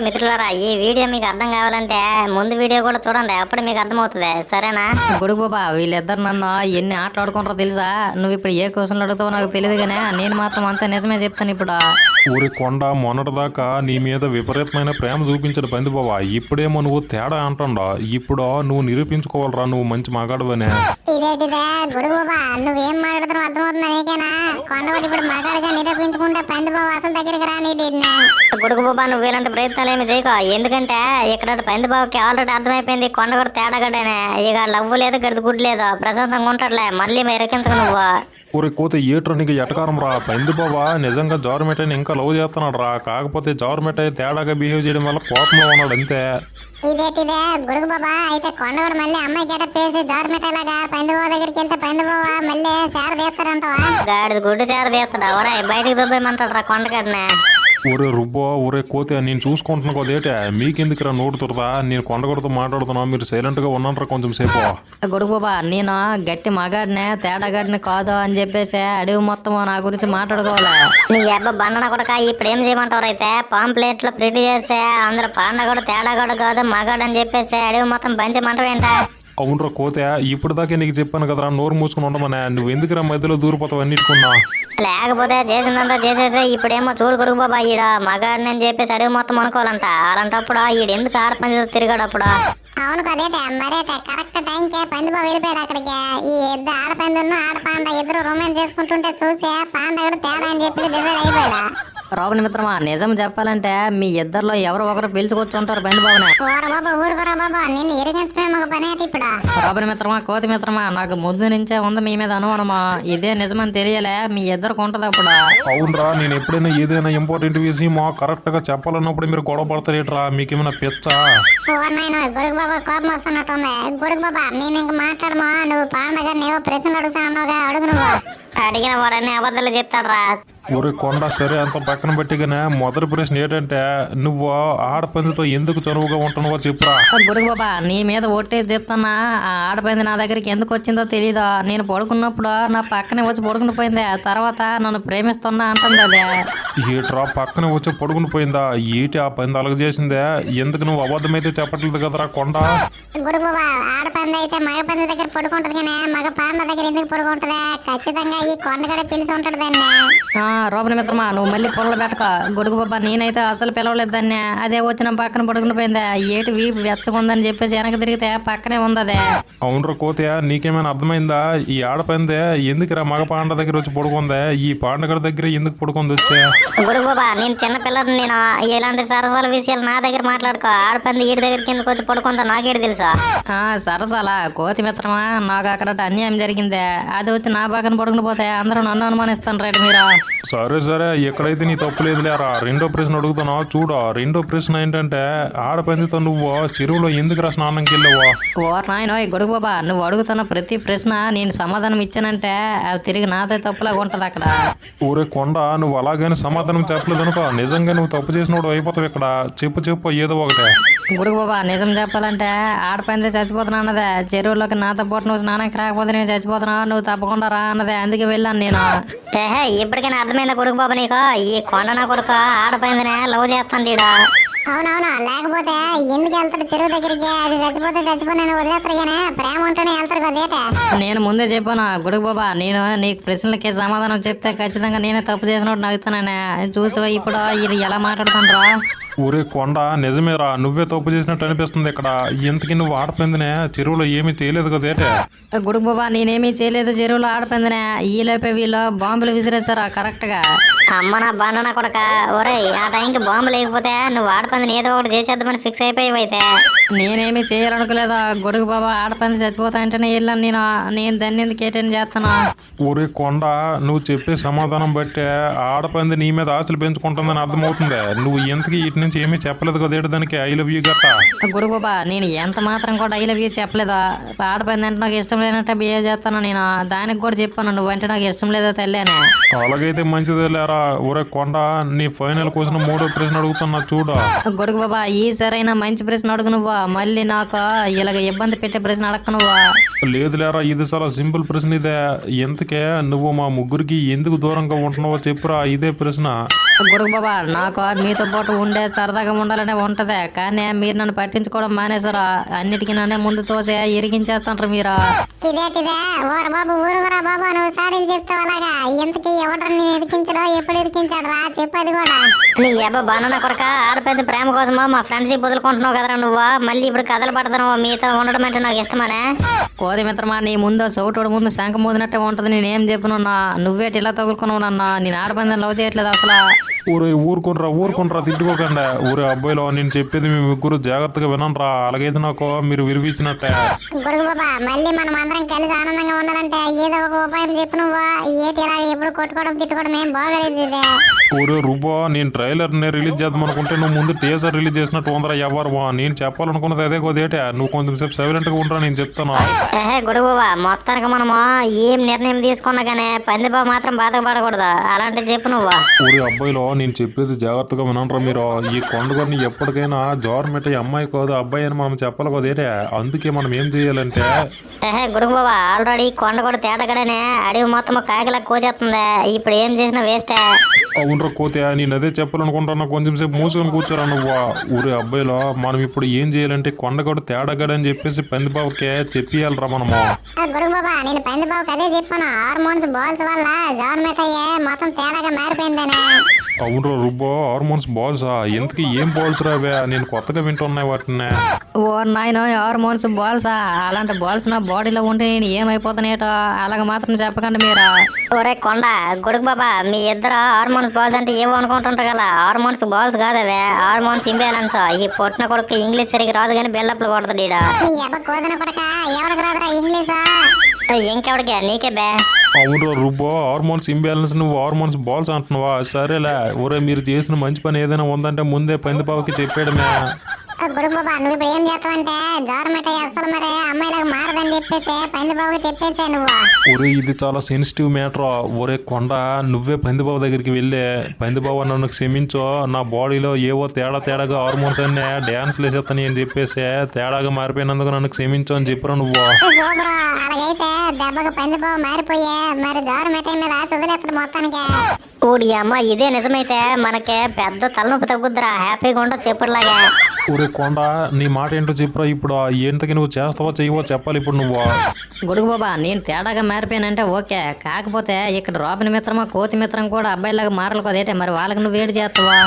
మిత్రులారా, ఈ వీడియో మీకు అర్థం కావాలంటే ముందు వీడియో కూడా చూడండి, అప్పుడు మీకు అర్థమవుతుంది. సరేనా? గొడుగు బాబా, వీళ్ళిద్దరు నన్ను ఎన్ని ఆటలు ఆడుకుంటారో తెలుసా? నువ్వు ఇప్పుడు ఏ క్వశ్చన్లు అడుగుతావో నాకు తెలియదు, కానీ నేను మాత్రం అంతా నిజమే చెప్తాను ఇప్పుడు. ఊరి కొండ మొన్నటిదాకా నీ మీద విపరీతమైన ప్రేమ చూపించడు పందిబావా, ఇప్పుడేమో నువ్వు తేడా అంటుండా. ఇప్పుడు నువ్వు నిరూపించుకోవాలరా, నువ్వు మంచి మగాడువనే. ఇదేటిదే గొడుగు బాబా, నువ్వేం మాట్లాడుతున్నావు అర్థమవుతుందా నీకేనా? కొండవాడు ఇప్పుడు మగాడిగా నిరూపించుకుంటే పందిబాబు అసలు దగ్గరికి రా. గొడుగు బాబా, నువ్వు ఇలాంటి ప్రయత్నాలు ఏమి చేయకో. ఎందుకంటే ఇక్కడ పందిబాబుకి ఆల్రెడీ అర్థమైపోయింది కొండ కూడా తేడాగడ్డనే. ఇక లవ్వు లేదు, గడిది గుడ్డు లేదు, ప్రశాంతంగా ఉంటాడులే. మళ్ళీ మెరకించకు నువ్వు. ఊరి కోత ఏట్రా నీకు ఎటకారం రా. పందిబాబా నిజంగా జారుమెట్టని ఇంకా లవ్ చేస్తున్నాడు రా. కాకపోతే జారుమెట్ట తేడాగా బిహేవ్ చేయడం వల్ల కోపంలో ఉన్నాడు అంతే. ఇదేటిదే గొడుగు బాబా, అయితే కొండవాడు మళ్ళీ అమ్మాయి గెటప్ వేసి జారుమెట్టలాగా పందిబాబు దగ్గరికి వెళ్తే పందిబాబా మళ్ళీ సేర తీస్తాడంటావా? గాడిది గుడ్డు సేర తీస్తాడు. ఎవరా బయటకు దుబ్బేయమంటాడు రా కొండగడ్డనే. ఒరే రుబ్బో, ఒరే కోతే, నేను చూసుకుంటున్నా కదేటే, మీకెందుకురా నోటు తురదా? నేను కొండగొడతో మాట్లాడుతున్నా, మీరు సైలెంట్ గా ఉన్నారా కొంచెం సేపు. గొడుగు బాబా, నేను గట్టి మగాడినే తేడాగాడిని కాదు అని చెప్పేసి అడవి మొత్తం నా గురించి మాట్లాడుకోవాలి. నీ అబ్బా బండన కొడక, ఇప్పుడు ఏం చేయమంటారు? అయితే పాంప్లెట్ లో ప్రింట్ చేసే అందులో పాండగడు తేడాగడు కాదు మగాడు అని చెప్పేసి అడవి మొత్తం పంచమంటావేంట? అవునరా కోతే, ఇప్పుడు దాకా నీకు చెప్పాను కదరా నోరు మూసుకుని ఉండమనే. నువ్వు ఎందుకురా మధ్యలో దూరిపోతావు అన్నిటికున్నా? లేకపోతే చేసిందంతా చేసేసే. ఇప్పుడేమో చూడు గొడుగు బాబా, ఈడ మగాడిని అని చెప్పేసి అడవి మొత్తం అనుకోవాలంట. అలాంటప్పుడు ఈడు ఎందుకు ఆడపంది తిరిగాడు అప్పుడు? అవును కదేట, మరేట కరెక్ట్ టైంకే పందిబాబు వెళ్ళిపోయాడు అక్కడికి. ఈ ఇద్దరు ఆడపందును ఆడపాండ ఇద్దరు రొమాన్స్ చేసుకుంటుంటే చూసే పాండగడు తేడా అని చెప్పేసి డిసైడ్ అయిపోయాడు. రాబుని మిత్రమా, నిజం చెప్పాలంటే మీ ఇద్దరిలో ఎవరు ఒకరు పిలుచుకొచ్చుంటారు బండిబాబునే. బాబా ఊరుకోరా బాబా, నిన్ను ఇరిగించడమే ఒక పని అయితే ఇప్పుడు. రాబుని మిత్రమా, కోతి మిత్రమా, నాకు ముందు నుంచే ఉంది మీ మీద అనుమానమా. ఇదే నిజమని తెలియలే, మీ ఇద్దరికి ఉంటది అప్పుడు. అవునరా, నేను ఎప్పుడైనా ఏదైనా ఇంపార్టెంట్ విషయం కరెక్ట్ గా చెప్పాలన్నప్పుడు మీరు గొడవ పడతారేట్రా? మీకేమైనా పిచ్చా? గొడుగు బాబా కోపం వస్తున్నట్టుంది. గొడుగు బాబా, మేము ఇంక మాట్లాడమా. నువ్వు పాండగా నీవో ప్రశ్నలు అడుగుతా అన్నావుగా, అడుగు నువ్వు. అడిగిన వాడని అబద్ధాలు చెప్తాడ్రా. ఊరి కొండ సరే అంత పక్కన పెట్టిగానే మొదటి ప్రశ్న ఏంటంటే, నువ్వు ఆడపందితో ఎందుకు చనువుగా ఉంటున్నావో చెప్పురా. గొడుగు బాబా, నీ మీద ఒట్టేసి చెప్తున్నా, ఆ ఆడపంది నా దగ్గరికి ఎందుకు వచ్చిందో తెలీదు. నేను పడుకున్నప్పుడు నా పక్కనే వచ్చి పడుకుని పోయింది. తర్వాత నన్ను ప్రేమిస్తున్నా అంటుంది అదే. ఏట్రా పక్కనే వచ్చి పడుకుని పోయిందా? ఏటి ఆ పంది అలగ చేసిందే? ఎందుకు నువ్వు అబద్ధమైతే చెప్పట్లేదు కదరా కొండ? గొడుగు బాబా, ఆడపంది అయితే మగ పంది దగ్గర పడుకుంటది కానీ మగ పాండ దగ్గర ఎందుకు పడుకుంటది? ఖచ్చితంగా ఈ కొండగడ పిలిచి ఉంటాడు దాన్ని. రోపని మిత్రమా, నువ్వు మళ్ళీ పొరలు పెట్టుకో. గొడుగు బాబా, నేనైతే అసలు పిలవలేదు దాన్ని. అదే వచ్చిన పక్కన పడుకుని పోయిందా. ఏటి వీపు వెచ్చకుందని చెప్పేసి వెనక తిరిగితే పక్కనే ఉంది అదే. అవునరా కోతయా, నీకేమైనా అర్థమైందా? ఈ ఆడపందే ఎందుకురా మగ పాండ దగ్గర వచ్చి పడుకుందే? ఈ పాండగడ దగ్గర ఎందుకు పడుకుంది వచ్చే? గొడుగు బాబా, నేను చిన్నపిల్లడు, నేను ఇలాంటి సరసాల విషయాలు నా దగ్గర మాట్లాడుకో. ఆడపంది ఈడి దగ్గర కిందకి వచ్చి పడుకుంటా నాకేడు తెలుసా? సరసాలా కోతి మిత్రమా, నాకు అక్కడ అన్యాయం జరిగిందే. అది వచ్చి నా పక్కన పడుకుని పోతే అందరూ నన్ను అనుమానిస్తాను రైట్ మీరు. సరే సరే, ఎక్కడైతే నీ తప్పు లేదు లేరా. రెండో ప్రశ్న అడుగుతున్నావు చూడ. రెండో ప్రశ్న ఏంటంటే, ఆడపందితో నువ్వు చెరువులో ఎందుకురా స్నానంకి వెళ్ళావా? ఓ నాయన గొడుగు బాబా, నువ్వు అడుగుతున్న ప్రతి ప్రశ్న నేను సమాధానం ఇచ్చానంటే అది తిరిగి నాదే తప్పులాగా ఉంటది అక్కడ. ఊరే కొండ, నువ్వు అలాగని సమాధానం చెప్పలేదు అనుకో, నిజంగా నువ్వు తప్పు చేసినోడు అయిపోతావు ఇక్కడ. చెప్పు ఏదో ఒకటే. గొడుగు బాబా, నిజం చెప్పాలంటే ఆడపంది చచ్చిపోతున్నా అన్నదే. చెరువులోకి నాతో పాటు నువ్వు స్నానానికి రాకపోతే నేను చచ్చిపోతున్నావు, నువ్వు తప్పకుండా రా అన్నదే. అందుకే వెళ్ళాను నేను. ఇప్పటికైనా అర్థమైందా గొడుగు బాబా నీకు? ఈ కొండన కొడుకు ఆడపందినే లవ్ చేస్తాను. అవునవును, లేకపోతే ఎందుకు వెళ్తాడు చెరువు దగ్గరికి? అది చచ్చిపోతే చచ్చిపోయి వదిలేస్తారు కానీ ప్రేమ ఉంటేనే వెళ్తారు కదేట. నేను ముందే చెప్పాను గొడుగు బాబా, నేను నీకు ప్రశ్నలకి సమాధానం చెప్తే ఖచ్చితంగా నేనే తప్పు చేసినట్టు నవ్వుతానని. చూసి ఇప్పుడు ఇది ఎలా మాట్లాడుతుండ్రా? ఊరే కొండ, నిజమేరా, నువ్వే తప్పు చేసినట్టు అనిపిస్తుంది ఇక్కడ. ఇంతకీ నువ్వు ఆడపందినే చెరువులో ఏమీ చేయలేదు కదేటే? గొడుగు బాబా, నేనేమీ చేయలేదు చెరువులో ఆడపందినే. ఈలోపే వీళ్ళు బాంబులు విసిరేసారా కరెక్ట్ గా. అమ్మ నా బండన కొడక, ఒరే ఆ టైంకి బాంబు లేకపోతే నువ్వు ఆడపందిని ఏదో ఒకటి చేసేద్దామని ఫిక్స్ అయిపోయావైతే. నేనేమి చేయాలనుకోలేదా గొడుగు బాబా, ఆడపంది చచ్చిపోతా అంటేనే వెళ్ళాను నేను దాన్ని ఎందుకు ఏటైనా చేస్తాను? ఊరే కొండ, నువ్వు చెప్పే సమాధానం బట్టే ఆడపంది నీ మీద ఆశలు పెంచుకుంటుందని అర్థమవుతుంది. నువ్వు ఇంతకీ ఇటు నుంచి ఏమీ చెప్పలేదు కదేటి దానికి ఐ లవ్ యూ గట్టా? గొడుగు బాబా, నేను ఎంత మాత్రం కూడా ఐ లవ్ యూ చెప్పలేదా. ఆడపంది అంటే నాకు ఇష్టం లేనట్టే బిహేవ్ చేస్తాను నేను. దానికి కూడా చెప్పాను నువ్వంటే నాకు ఇష్టం లేదా తల్లి అని. అలాగైతే మంచిదే లేరా. ఒరే కొండ నీ ఫైనల్ క్వశ్చన్ 3వ ప్రశ్న అడుగుతున్నా చూడు. గొడుగు బాబా ఈ సరైన మంచి ప్రశ్న అడుగు నువ్వా, మళ్ళీ నాకు ఇలాగ ఇబ్బంది పెట్టే ప్రశ్న అడగ నువ్వా. లేదు లేరా, ఇది చాలా సింపుల్ ప్రశ్న ఇదే. ఎందుకే నువ్వు మా ముగ్గురికి ఎందుకు దూరంగా ఉంటున్నావో చెప్పురా, ఇదే ప్రశ్న. గొడుగు బాబా నాకు మీతో పాటు ఉండే సరదాగా ఉండాలనే ఉంటదే, కానీ మీరు నన్ను పట్టించుకోవడం మానేసారా, అన్నిటికీ నన్నే ముందు తోసే ఇరిగించేస్తాంటారు మీరా. ఇదేటిదే ఓర బాబు ఊరుకురా బాబు, నువ్వు సాడీలు చెప్తావు అలాగా. ఇంతకీ ఎవరు నేను ఇరికించడో ఎప్పుడు ఇరికించాడు రా, చెప్పది కూడా. నీ ఎబ్బ బాణన కొరక ఆడపెద్ద ప్రేమ కోసమా మా ఫ్రెండ్షిప్ వదులుకుంటున్నావు కదరా నువ్వు, మళ్ళీ ఇప్పుడు కథలు పడుతున్నావు. మీతో ఉండడం అంటే నాకు ఇష్టమానే. కోది మిత్రమా నీ ముందు చౌటోడు ముందు శంఖ మోదినట్టే ఉంటది, నేనేం చెప్పనున్నా, నువ్వేటి ఇలా తగులుకున్నావు నన్న, నేను ఆడబందం లవ్ చేయట్లేదు అసలు. ఊరే ఊరుకుండ్రా తిట్టుకోకండి. ఊరే అబ్బాయిలో నేను చెప్పేది మీ ముగ్గురు జాగ్రత్తగా వినండి రా, అలాగైతే నాకు మీరు విరిపించినట్టే. గొడుగు బాబా మళ్ళీ మనం అందరం కలిసి ఆనందంగా ఉండాలంటే ఏదో ఒక ఉపాయం చెప్పు నువ్వు. ఏటి ఇలా ఎప్పుడు కొట్టుకోవడం తిట్టుకోవడం ఏం బాగలేదు ఇదే. ఊరే రుబ్బో, నేను ట్రైలర్ ని రిలీజ్ చేద్దాం అనుకుంటే నువ్వు ముందు టీజర్ రిలీజ్ చేసినట్టు ఉందరా ఎవరు. నేను చెప్పాలనుకున్నది అదే కొద్దిగా, నువ్వు కొంచెం సేపు సైలెంట్ గా ఉండరా, నేను చెప్తాను. గొడుగు మొత్తానికి మనము ఏం నిర్ణయం తీసుకున్నా కానీ పందిబాబు మాత్రం బాధపడకూడదు, అలాంటి చెప్పు నువ్వు. ఊరి అబ్బాయిలో నేను చెప్పేది జాగ్రత్తగా వినండ్రా మీరు. ఈ కొండగొని ఎప్పటికైనా గవర్నమెంట్ అమ్మాయి కాదు అబ్బాయి అని మనం చెప్పాలి కదేటే. అందుకే మనం ఏం చేయాలంటే గొడుగు బాబా ఆల్రెడీ కొండ కూడా తేటగడనే అడవి మొత్తం కాకిలా కోసేస్తుంది, ఇప్పుడు ఏం చేసినా వేస్టే. అవునరా కోతే, నేను అదే చెప్పాలనుకుంటున్నా, కొంచెం సేపు మూసుకొని కూర్చోరా నువ్వు. ఊరి అబ్బాయిలో మనం ఇప్పుడు ఏం చేయాలంటే కొండగొడు తేడగడని చెప్పేసి పందిబాబుకే చెప్పియాలరా మనము. గొడుగు బాబా నేను పందిబాబుకి అదే చెప్పాను, హార్మోన్స్ బాల్స్ వల్ల గవర్నమెంట్ అయ్యే మొత్తం తేడాగా మారిపోయిందని. అవునరా రుబ్బో, హార్మోన్స్ బాల్సా? ఎందుకు ఏం బాల్స్ రావే? నేను కొత్తగా వింటున్నాయి వాటిని. ఓ నాయన హార్మోన్స్ బాల్సా? అలాంటి బాల్స్ నా బాడీలో ఉంటే నేను ఏమైపోతానేటో అలాగ మాత్రం చెప్పకండి మీరు. ఒరే కొండ గొడుగు బాబా మీ ఇద్దరు హార్మోన్స్ బాల్స్ అంటే ఏవో అనుకుంటుంటారు కదా, హార్మోన్స్ బాల్స్ కాదవే, హార్మోన్స్ ఇంబ్యాలెన్స్. ఈ పొట్టిన కొడుకు ఇంగ్లీష్ సరిగ్గా రాదు కానీ బెల్లప్లు కొడతాడు ఈడ. నీ అబ్బ కోదన కొడక ఎవరికి రాదురా ఇంగ్లీషా? ఇంకెవడికే నీకే బే. అవునరా రుబ్బో, హార్మోన్స్ ఇంబ్యాలెన్స్ నువ్వు హార్మోన్స్ బాల్స్ అంటున్నావా? సరేలే ఒరే, మీరు చేసిన మంచి పని ఏదైనా ఉందంటే ముందే పందిబాబుకి చెప్పేయడమే. గొడుగు బాబా నువ్వు ఇప్పుడు ఏం చేస్తావంటే గవర్నమెంట్ అసలు మరి అమ్మాయిలకు మారదని చెప్పేసి పందిబాబుకి చెప్పేసే నువ్వు. ఒరే ఇది చాలా సెన్సిటివ్ మ్యాటర్. ఒరే కొండ నువ్వే పందిబాబు దగ్గరికి వెళ్ళే, పందిబాబు నన్ను క్షమించో, నా బాడీలో ఏవో తేడాగా హార్మోన్స్ అన్నీ డ్యాన్స్లు వేసేస్తాను అని చెప్పేసి తేడాగా మారిపోయినందుకు నన్ను క్షమించో అని చెప్పరా నువ్వు. సూపర్, అలాగైతే దెబ్బకు పందిబాబు మారిపోయే మరి గవర్నమెంట్ మీద ఆశ వదిలేస్తాడు మొత్తానికి. ఊడి అమ్మ ఇదే నిజమైతే మనకి పెద్ద తలనొప్పి తగ్గుద్దిరా, హ్యాపీగా ఉండొచ్చు ఎప్పటిలాగే. ఒరే కొండ నీ మాట ఏంటో చెప్పురా ఇప్పుడు. ఏంతకి నువ్వు చేస్తావో చెయ్యవో చెప్పాలి ఇప్పుడు నువ్వు. గొడుగు బాబా నేను తేడాగా మారిపోయానంటే ఓకే, కాకపోతే ఇక్కడ రోపని మిత్రమా కోతి మిత్రం కూడా అబ్బాయిలాగా మారలు కదేటే, మరి వాళ్ళకి నువ్వు వేడి చేస్తావా?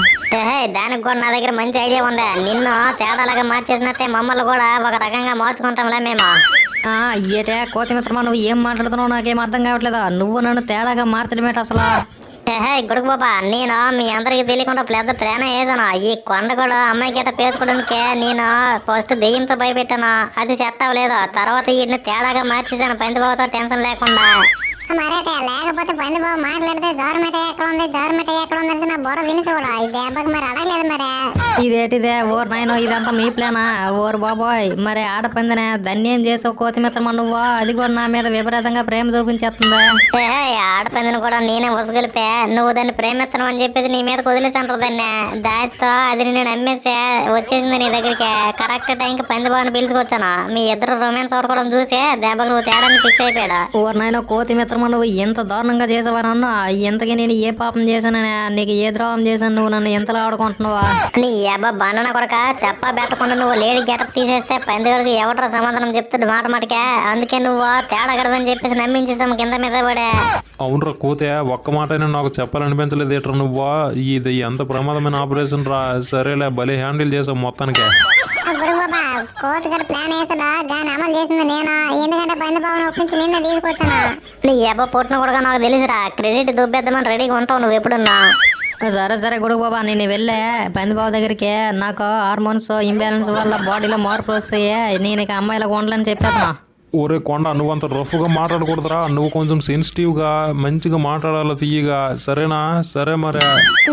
దానికి కూడా నా దగ్గర మంచి ఐడియా ఉంది. నిన్ను తేడాలాగా మార్చేసినట్టే మమ్మల్ని కూడా ఒక రకంగా మార్చుకుంటాంలే మేము. ఏటే కోతి మిత్రమా నువ్వు ఏం మాట్లాడుతున్నావు నాకేం అర్థం కావట్లేదా, నువ్వు నన్ను తేడాగా మార్చడమేట అసలు. గొడుగు బాబా నేను మీ అందరికి తెలియకుండా పెద్ద ప్లాన్ వేసాను. ఈ కొండ కూడా అమ్మాయి గట్ట పేసుకోవడానికి నేను ఫస్ట్ దెయ్యంతో భయపెట్టాను, అది సెట్ అవ్వలేదు. తర్వాత వీటిని తేడాగా మార్చేసాను పందిబాబుతో టెన్షన్ లేకుండా. మరేటే లేకపోతే పందిబాబు మాట్లాడితే గవర్నమెంట్ ఎక్కడ ఉంది నా బుర్ర వినిసి కూడా ఇది దెబ్బకి మరి అడగలేదు మరి. ఇదేటిదే ఓర్ నాయనో ఇదంతా మీ ప్లానా? ఓర్ బాబోయ్ మరి ఆడపందినే ధన్యం చేసావు కోతి మిత్రమా నువ్వు, అది కూడా నా మీద విపరీతంగా ప్రేమ చూపించేస్తుందా? ఆడపందిని కూడా నేనే ఉసగలిపే, నువ్వు దాన్ని ప్రేమిస్తున్నావు అని చెప్పేసి నీ మీద వదిలేసంటారు దాన్ని. దాంతో అది నేను నమ్మేసే వచ్చేసింది నీ దగ్గరికి. కరెక్ట్ టైంకి పందిబాబుని పిలుచుకొచ్చాను. మీ ఇద్దరు రొమాన్స్ ఆడుకోవడం చూసే దెబ్బకు నువ్వు తేడాన్ని ఫిక్స్ అయిపోయాడు. ఓర్ నాయనో కోతి మిత్రమా నువ్వు ఎంత దారుణంగా చేసావనన్నా, ఇంతకీ నేను ఏ పాపం చేశాననే, నీకు ఏ ద్రోహం చేశాను, నువ్వు నన్ను ఎంతలా ఆడుకుంటున్నావా? నీ అబ్బా బండన కొడక చెప్పా పెట్టకుండా నువ్వు లేడీ గెటప్ తీసేస్తే పందివరకు ఎవడో సమాధానం చెప్తాడు మాటమాటకే. అందుకే నువ్వు తేడా గడవని చెప్పేసి నమ్మించేసాము కింద మీద పడే. అవునరా కోతే, ఒక్క మాటైనా నాకు చెప్పాలనిపించలేదు ఏట్రా నువ్వు. ఇది ఎంత ప్రమాదమైన ఆపరేషన్ రా. సరేలే భలే హ్యాండిల్ చేసావు మొత్తానికి. గొడుగు బాబా కోతి గారు ప్లాన్ వేసాడా, దాన్ని అమలు చేసింది నేను. ఎందుకంటే పందిబాబుని ఒప్పించి నిన్నే తీసుకొచ్చాను. నీ అబ్బా పుట్టిన కూడా నాకు తెలిసిరా, క్రెడిట్ దుబ్బేద్దామని రెడీగా ఉంటావు నువ్వు ఎప్పుడున్నా. సరే గొడుగు బాబా నేను వెళ్ళే పందిబాబు దగ్గరికి, నాకు హార్మోన్స్ ఇంబ్యాలెన్స్ వల్ల బాడీలో మార్పులు వస్తాయి, నేను ఇక అమ్మాయిలకు ఉండాలని చెప్పేస్తున్నా. ఒరే కొండ నువ్వు అంత రఫ్గా మాట్లాడకూడదురా, నువ్వు కొంచెం సెన్సిటివ్గా మంచిగా మాట్లాడాలి తీయగా, సరేనా? సరే మరే.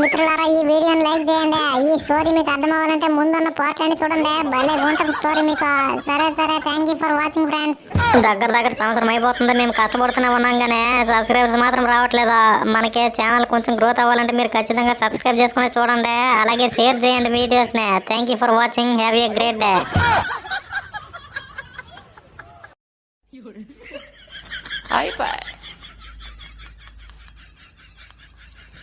మిత్రులారా ఈ వీడియోని లైక్ చేయండి. ఈ స్టోరీ మీకు అర్థం అవ్వాలంటే ముందున్న పార్ట్లని చూడండి, భలే ఉంటుంది స్టోరీ మీకు. సరే thank you for watching friends. దగ్గర సంవత్సరం అయిపోతుంది మేము కష్టపడుతూనే ఉన్నాం కానీ సబ్స్క్రైబర్స్ మాత్రం రావట్లేదు. మనకి ఛానల్ కొంచెం గ్రోత్ అవ్వాలంటే మీరు ఖచ్చితంగా సబ్స్క్రైబ్ చేసుకుని చూడండి, అలాగే షేర్ చేయండి వీడియోస్ని. Thank you for watching. Have a great day. Bye bye.